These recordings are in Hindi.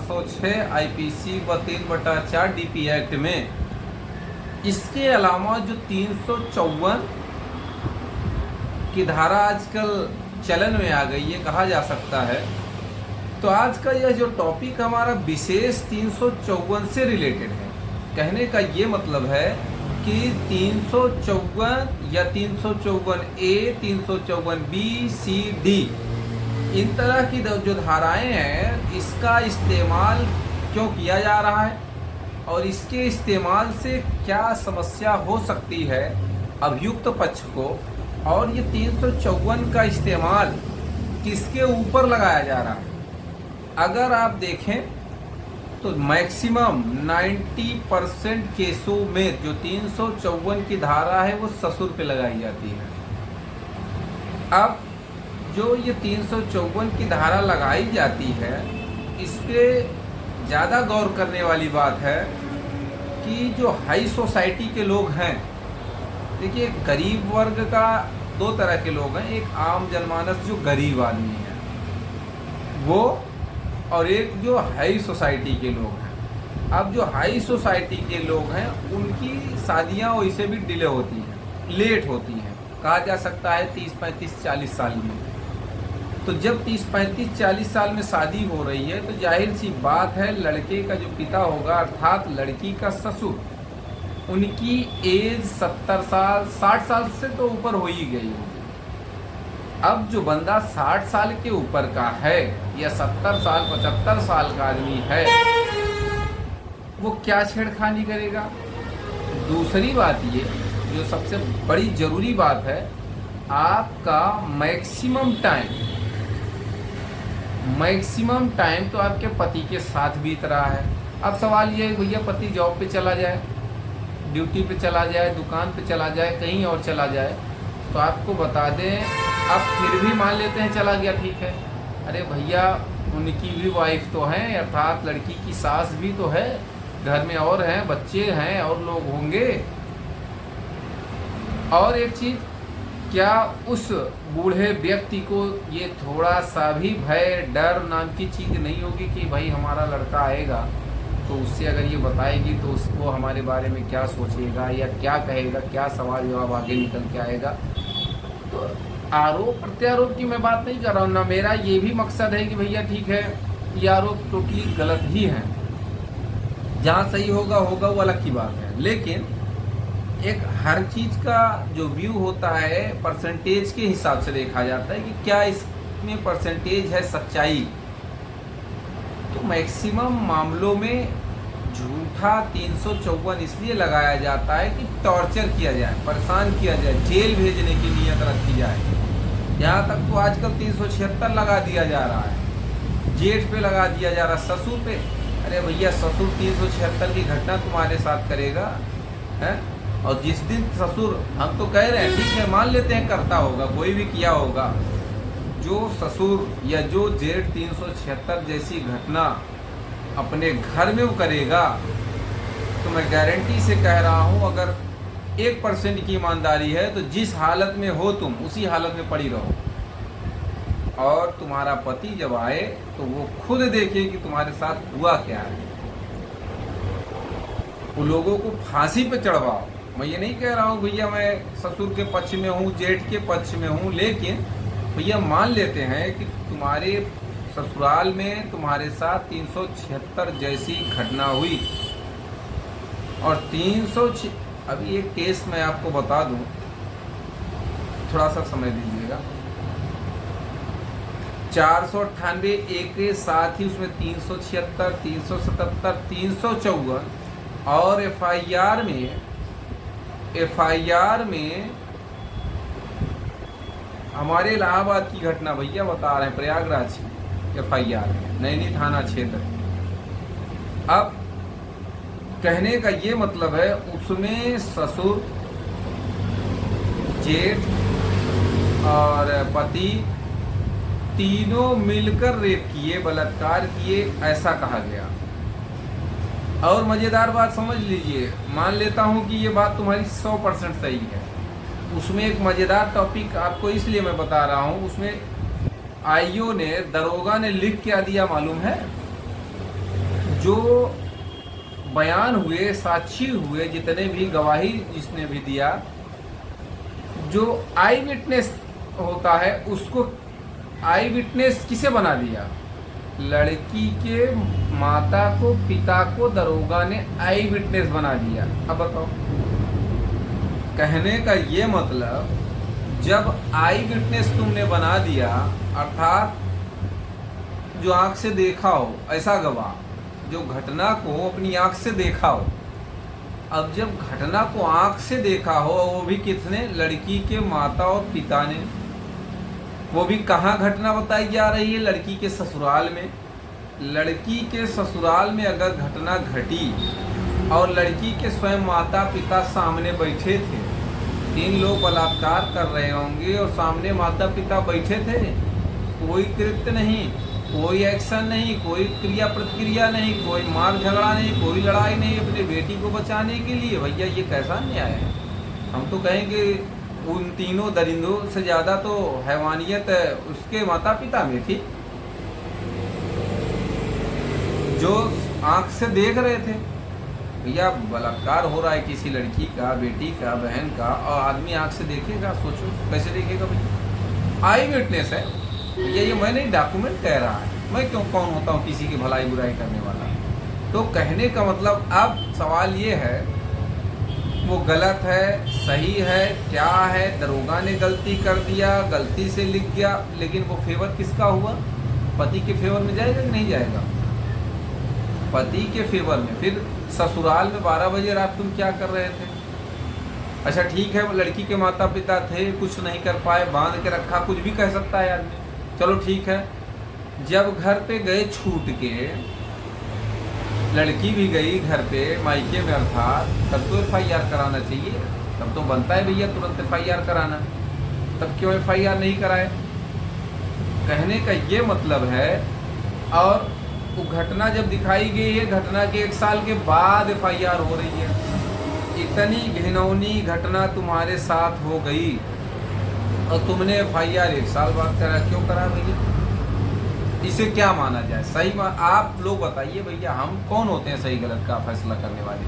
406 आईपीसी व 3/4 डीपी एक्ट में, इसके अलावा जो 354 की धारा आजकल चलन में आ गई है कहा जा सकता है। तो आज का यह जो टॉपिक हमारा विशेष 354 से रिलेटेड है। कहने का ये मतलब है कि 354 या 354A, 354B, C, D इन तरह की जो धाराएं हैं, इसका इस्तेमाल क्यों किया जा रहा है और इसके इस्तेमाल से क्या समस्या हो सकती है अभियुक्त पक्ष को, और ये 354 का इस्तेमाल किसके ऊपर लगाया जा रहा है। अगर आप देखें तो मैक्सिमम 90% केसों में जो 354 की धारा है वो ससुर पे लगाई जाती है। अब जो ये 354 की धारा लगाई जाती है, इस पे ज़्यादा गौर करने वाली बात है कि जो हाई सोसाइटी के लोग हैं, देखिए गरीब वर्ग का दो तरह के लोग हैं, एक आम जनमानस जो गरीब आदमी है वो, और एक जो हाई सोसाइटी के लोग हैं। अब जो हाई सोसाइटी के लोग हैं उनकी शादियां वैसे भी डिले होती हैं, लेट होती हैं, कहा जा सकता है 30, 35, 40 साल में। तो जब 30, 35, 40 साल में शादी हो रही है तो जाहिर सी बात है लड़के का जो पिता होगा अर्थात लड़की का ससुर, उनकी एज 70 साल 60 साल से तो ऊपर हो ही गई होगी। अब जो बंदा 60 साल के ऊपर का है या 70 साल 75 साल का आदमी है, वो क्या छेड़खानी करेगा। दूसरी बात ये जो सबसे बड़ी जरूरी बात है, आपका मैक्सिमम टाइम तो आपके पति के साथ बीत रहा है। अब सवाल ये है भैया पति जॉब पे चला जाए, ड्यूटी पे चला जाए, दुकान पे चला जाए, कहीं और चला जाए, तो आपको बता दें, अब फिर भी मान लेते हैं चला गया, ठीक है, अरे भैया उनकी भी वाइफ तो है, अर्थात लड़की की सास भी तो है, घर में और हैं, बच्चे हैं और लोग होंगे। और एक चीज, क्या उस बूढ़े व्यक्ति को ये थोड़ा सा भी भय डर नाम की चीज नहीं होगी कि भाई हमारा लड़का आएगा तो उससे अगर ये बताएगी तो उसको हमारे बारे में क्या सोचेगा या क्या कहेगा, क्या सवाल जवाब आगे निकल के आएगा। तो आरोप प्रत्यारोप की मैं बात नहीं कर रहा हूँ ना, मेरा ये भी मकसद है कि भैया ठीक है ये आरोप टोटली गलत ही है, जहाँ सही होगा वो अलग की बात है। लेकिन एक हर चीज का जो व्यू होता है परसेंटेज के हिसाब से देखा जाता है कि क्या इसमें परसेंटेज है सच्चाई। तो मैक्सिमम मामलों में झूठा 354 इसलिए लगाया जाता है कि टॉर्चर किया जाए, परेशान किया जाए, जेल भेजने की नीयत रखी जाए। यहाँ तक तो आजकल 376 लगा दिया जा रहा है, जेठ पे लगा दिया जा रहा है, ससुर पे। अरे भैया ससुर 376 की घटना तुम्हारे साथ करेगा है, और जिस दिन ससुर, हम तो कह रहे हैं ठीक है मान लेते हैं करता होगा, कोई भी किया होगा, जो ससुर या जो जेठ 376 जैसी घटना अपने घर में वो करेगा, तो मैं गारंटी से कह रहा हूँ अगर 1% की ईमानदारी है तो जिस हालत में हो तुम उसी हालत में पड़ी रहो, और तुम्हारा पति जब आए तो वो खुद देखे कि तुम्हारे साथ हुआ क्या है। वो लोगों को फांसी पे चढ़वाओ। मैं ये नहीं कह रहा हूँ भैया मैं ससुर के पक्ष में हूँ, जेठ के पक्ष में हूँ, लेकिन भैया मान लेते हैं कि तुम्हारे ससुराल में तुम्हारे साथ 376 जैसी घटना हुई, और 306 अभी एक केस मैं आपको बता दूं, थोड़ा सा समय दीजिएगा। 498 एक के साथ ही उसमें 376, 377, 354 और एफआईआर में हमारे इलाहाबाद की घटना भैया बता रहे हैं, प्रयागराज की एफआईआर में, नैनी थाना क्षेत्र। अब कहने का ये मतलब है उसमें ससुर, जेठ और पति तीनों मिलकर रेप किए, बलात्कार किए, ऐसा कहा गया। और मजेदार बात समझ लीजिए, मान लेता हूं कि ये बात तुम्हारी 100% सही है, उसमें एक मजेदार टॉपिक आपको इसलिए मैं बता रहा हूं, उसमें आईओ ने, दरोगा ने लिख क्या दिया मालूम है? जो बयान हुए, साक्षी हुए, जितने भी गवाही जिसने भी दिया, जो आई विटनेस होता है उसको आई विटनेस किसे बना दिया? लड़की के माता को, पिता को दरोगा ने आई विटनेस बना दिया। अब बताओ, कहने का ये मतलब, जब आई विटनेस तुमने बना दिया, अर्थात जो आंख से देखा हो, ऐसा गवाह जो घटना को अपनी आंख से देखा हो। अब जब घटना को आंख से देखा हो, वो भी किसने? लड़की के माता और पिता ने। वो भी कहाँ घटना बताई जा रही है? लड़की के ससुराल में। लड़की के ससुराल में अगर घटना घटी और लड़की के स्वयं माता पिता सामने बैठे थे, 3 लोग बलात्कार कर रहे होंगे और सामने माता पिता बैठे थे, कोई कृत्य नहीं, कोई एक्शन नहीं, कोई क्रिया प्रतिक्रिया नहीं, कोई मार झगड़ा नहीं, कोई लड़ाई नहीं, अपनी बेटी को बचाने के लिए। भैया ये कैसा न्याय है? हम तो कहेंगे उन तीनों दरिंदों से ज़्यादा तो हैवानियत उसके माता पिता में थी, जो आंख से देख रहे थे। भैया बलात्कार हो रहा है किसी लड़की का, बेटी का, बहन का, और आदमी आंख से देखेगा? सोचो कैसे देखेगा भैया? आई विटनेस है भैया, ये मैं नहीं, डॉक्यूमेंट कह रहा है। मैं क्यों कौन होता हूँ किसी की भलाई बुराई करने वाला? तो कहने का मतलब, अब सवाल ये है, वो गलत है, सही है, क्या है? दरोगा ने गलती कर दिया, गलती से लिख गया, लेकिन वो फेवर किसका हुआ? पति के फेवर में जाएगा कि नहीं जाएगा? पति के फेवर में। फिर ससुराल में 12 बजे रात तुम क्या कर रहे थे? अच्छा ठीक है, वो लड़की के माता पिता थे, कुछ नहीं कर पाए, बांध के रखा, कुछ भी कह सकता है आदमी, चलो ठीक है। जब घर पे गए छूट के, लड़की भी गई घर पे मायके में, अर्थात तब तो FIR कराना चाहिए, तब तो बनता है भैया तुरंत FIR कराना। तब क्यों FIR नहीं कराए? कहने का ये मतलब है। और वो घटना जब दिखाई गई है, घटना के 1 साल के बाद FIR हो रही है। इतनी घिनौनी घटना तुम्हारे साथ हो गई और तुमने FIR 1 साल बाद करा, क्यों करा भैया? इसे क्या माना जाए? सही आप लोग बताइए भैया, हम कौन होते हैं सही गलत का फैसला करने वाले?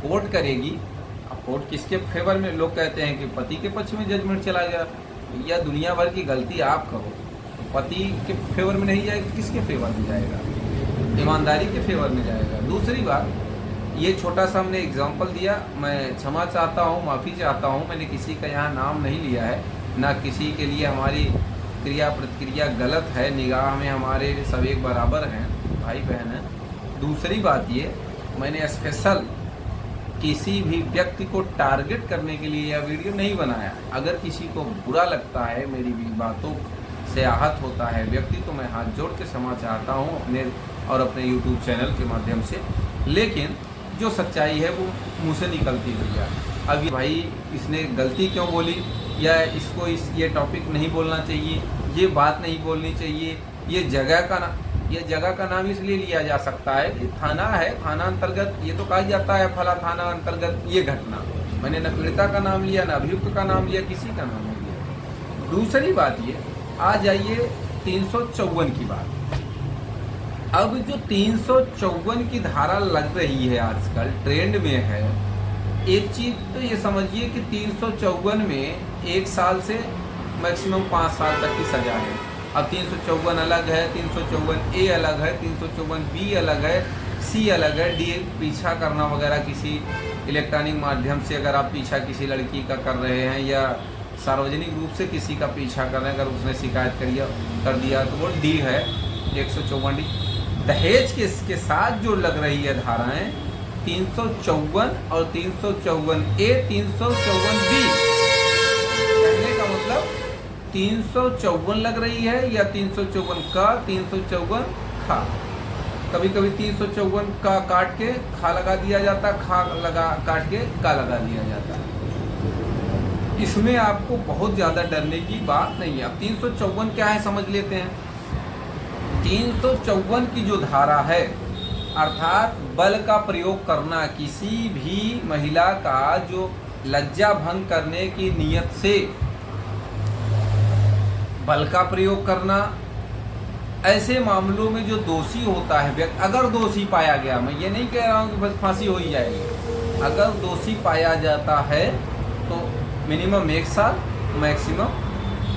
कोर्ट करेगी। अब कोर्ट किसके फेवर में? लोग कहते हैं कि पति के पक्ष में जजमेंट चला गया। भैया दुनिया भर की गलती आप करो, पति के फेवर में नहीं जाएगा, किसके फेवर में जाएगा? ईमानदारी के फेवर में जाएगा। दूसरी बात, ये छोटा सा हमने एग्जाम्पल दिया, मैं क्षमा चाहता हूँ, माफ़ी चाहता हूँ, मैंने किसी का यहाँ नाम नहीं लिया है, ना किसी के लिए हमारी क्रिया प्रतिक्रिया गलत है, निगाह में हमारे सब एक बराबर हैं, भाई बहन हैं। दूसरी बात ये, मैंने स्पेशल किसी भी व्यक्ति को टारगेट करने के लिए यह वीडियो नहीं बनाया। अगर किसी को बुरा लगता है, मेरी भी बातों से आहत होता है व्यक्ति, तो मैं हाथ जोड़ के क्षमा चाहता हूँ अपने और अपने YouTube चैनल के माध्यम से। लेकिन जो सच्चाई है वो मुँह से निकलती भैया। अब भाई इसने गलती क्यों बोली, या इसको ये टॉपिक नहीं बोलना चाहिए, ये बात नहीं बोलनी चाहिए, ये जगह का नाम इसलिए लिया जा सकता है कि थाना है, थाना अंतर्गत ये तो कहा जाता है फला थाना अंतर्गत ये घटना। मैंने न पीड़िता का नाम लिया, न अभियुक्त का नाम लिया, किसी का नाम नहीं लिया। दूसरी बात ये, आ जाइए 354 की बात। अब जो 354 की धारा लग रही है आजकल ट्रेंड में है, एक चीज तो ये समझिए कि 354 में 1 साल से मैक्सिमम 5 साल तक की सजा है। अब 354 अलग है, 354A अलग है, 354B अलग है, C अलग है, D पीछा करना वगैरह किसी इलेक्ट्रॉनिक माध्यम से अगर आप पीछा किसी लड़की का कर रहे हैं या सार्वजनिक रूप से किसी का पीछा कर रहे हैं, अगर उसने शिकायत कर दिया तो वो D है, 154D। दहेज के साथ जो लग रही है धाराएं 354 और 354A, 354B, कहने का मतलब 354 लग रही है या 354 का, 354 खा। कभी कभी 354 का काट के खा लगा दिया जाता, खा लगा काट के का लगा दिया जाता। इसमें आपको बहुत ज़्यादा डरने की बात नहीं है। अब 354 क्या है समझ लेते हैं। 354 की जो धारा है, अर्थात बल का प्रयोग करना, किसी भी महिला का जो लज्जा भंग करने की नियत से बल का प्रयोग करना, ऐसे मामलों में जो दोषी होता है व्यक्ति, अगर दोषी पाया गया, मैं ये नहीं कह रहा हूँ कि बस फांसी हो ही जाएगी, अगर दोषी पाया जाता है तो मिनिमम 1 साल, मैक्सिमम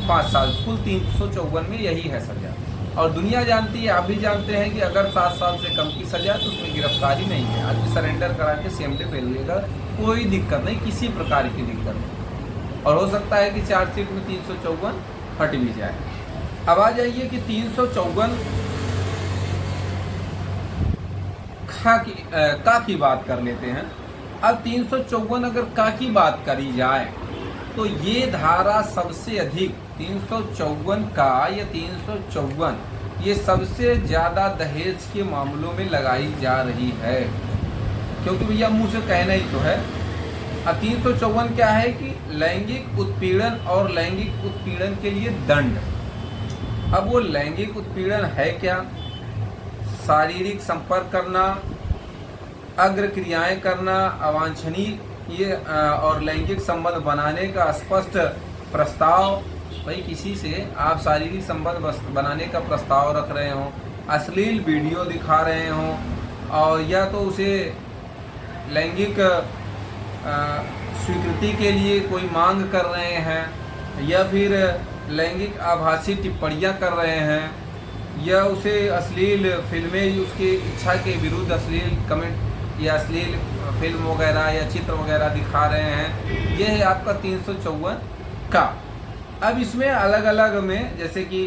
5 साल, कुल 354 में यही है सजा। और दुनिया जानती है, आप भी जानते हैं कि अगर 7 साल से कम की सजा तो उसमें गिरफ्तारी नहीं है, आदमी सरेंडर करा के सेम डे पे लेगा, कोई दिक्कत नहीं, किसी प्रकार की दिक्कत नहीं। और हो सकता है कि चार्जशीट में 354 हट भी जाए। अब आ जाइए कि 354 का की बात कर लेते हैं। अब 354 अगर का की बात करी जाए तो ये धारा सबसे अधिक 354 का या 354 ये सबसे ज़्यादा दहेज के मामलों में लगाई जा रही है, क्योंकि भैया मुंह से कहना ही तो है। अब 354 क्या है कि लैंगिक उत्पीड़न और लैंगिक उत्पीड़न के लिए दंड। अब वो लैंगिक उत्पीड़न है क्या? शारीरिक संपर्क करना, अग्र क्रियाएं करना, अवांछनीय ये और लैंगिक संबंध बनाने का स्पष्ट प्रस्ताव, भाई किसी से आप शारीरिक संबंध बनाने का प्रस्ताव रख रहे हो, अश्लील वीडियो दिखा रहे हो, और या तो उसे लैंगिक स्वीकृति के लिए कोई मांग कर रहे हैं, या फिर लैंगिक आभासी टिप्पणियां कर रहे हैं, या उसे अश्लील फिल्में उसकी इच्छा के विरुद्ध अश्लील कमेंट या अश्लील फिल्म वगैरह या चित्र वगैरह दिखा रहे हैं, यह है आपका 354 का। अब इसमें अलग अलग में जैसे कि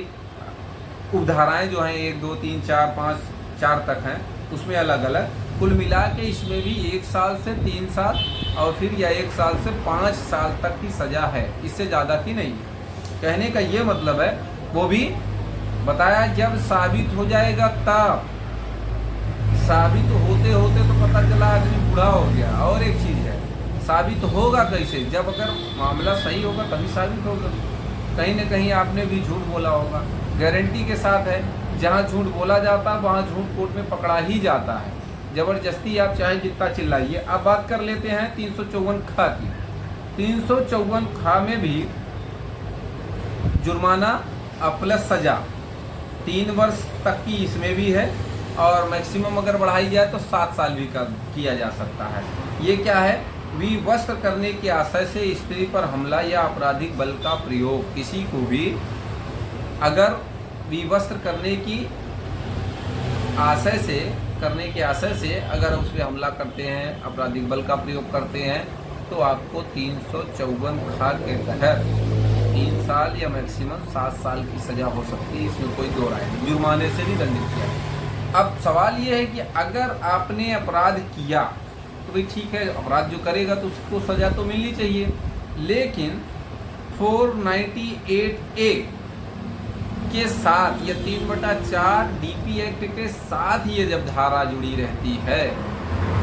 उपधाराएं जो हैं 1, 2, 3, 4, 5, 4 तक हैं, उसमें अलग अलग, कुल मिला के इसमें भी 1 साल से 3 साल और फिर या 1 साल से 5 साल तक की सजा है, इससे ज़्यादा की नहीं है। कहने का ये मतलब है, वो भी बताया जब साबित हो जाएगा तब, साबित होते होते तो पता चला आदमी बूढ़ा हो गया। और एक चीज़ है, साबित होगा कैसे? जब अगर मामला सही होगा तभी साबित होगा। कहीं ना कहीं आपने भी झूठ बोला होगा, गारंटी के साथ है, जहाँ झूठ बोला जाता है वहाँ झूठ कोर्ट में पकड़ा ही जाता है, ज़बरदस्ती आप चाहे जितना चिल्लाइए। अब बात कर लेते हैं 354 खा की। 354 खा में भी जुर्माना प्लस सजा 3 वर्ष तक की इसमें भी है, और मैक्सिमम अगर बढ़ाई जाए तो 7 साल भी किया जा सकता है। ये क्या है? विवस्त्र करने के आशय से स्त्री पर हमला या आपराधिक बल का प्रयोग। किसी को भी अगर विवस्त्र करने की आशय से अगर उस पर हमला करते हैं, आपराधिक बल का प्रयोग करते हैं, तो आपको 354 खा के तहत 3 साल या मैक्सिमम 7 साल की सजा हो सकती है। इसमें कोई दो राय नहीं, जुर्माने से भी दंडित किया। अब सवाल ये है कि अगर आपने अपराध किया तो भाई ठीक है, अपराध जो करेगा तो उसको सजा तो मिलनी चाहिए, लेकिन 498A के साथ या 3/4 DP एक्ट के साथ ये जब धारा जुड़ी रहती है,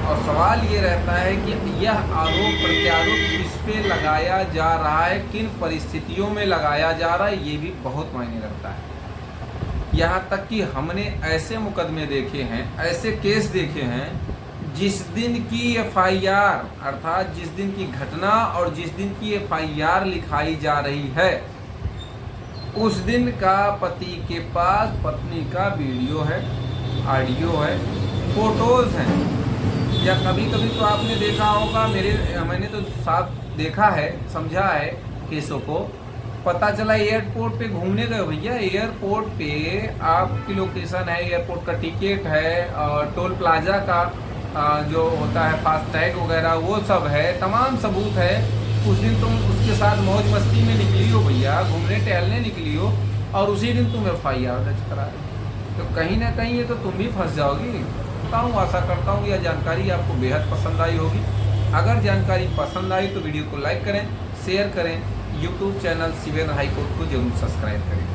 और सवाल ये रहता है कि यह आरोप प्रत्यारोप किस पे लगाया जा रहा है, किन परिस्थितियों में लगाया जा रहा है, ये भी बहुत मायने रखता है। यहाँ तक कि हमने ऐसे मुकदमे देखे हैं, ऐसे केस देखे हैं, जिस दिन की FIR अर्थात जिस दिन की घटना और जिस दिन की FIR लिखाई जा रही है, उस दिन का पति के पास पत्नी का वीडियो है, ऑडियो है, फोटोज हैं। या कभी कभी तो आपने देखा होगा, मैंने तो साफ देखा है, समझा है केसों को, पता चला एयरपोर्ट पे घूमने गए भैया, एयरपोर्ट पे आपकी लोकेशन है, एयरपोर्ट का टिकट है, और टोल प्लाजा का जो होता है फास्टैग वगैरह वो सब है, तमाम सबूत है। उस दिन तुम उसके साथ मौज मस्ती में निकली हो भैया, घूमने टहलने निकली हो, और उसी दिन तुम FIR दर्ज करा रहे, तो कहीं ना कहीं ये तो तुम भी फंस जाओगी। आशा करता हूँ यह जानकारी आपको बेहद पसंद आई होगी। अगर जानकारी पसंद आई तो वीडियो को लाइक करें, शेयर करें, YouTube channel severe high court को जरूर सब्सक्राइब करें।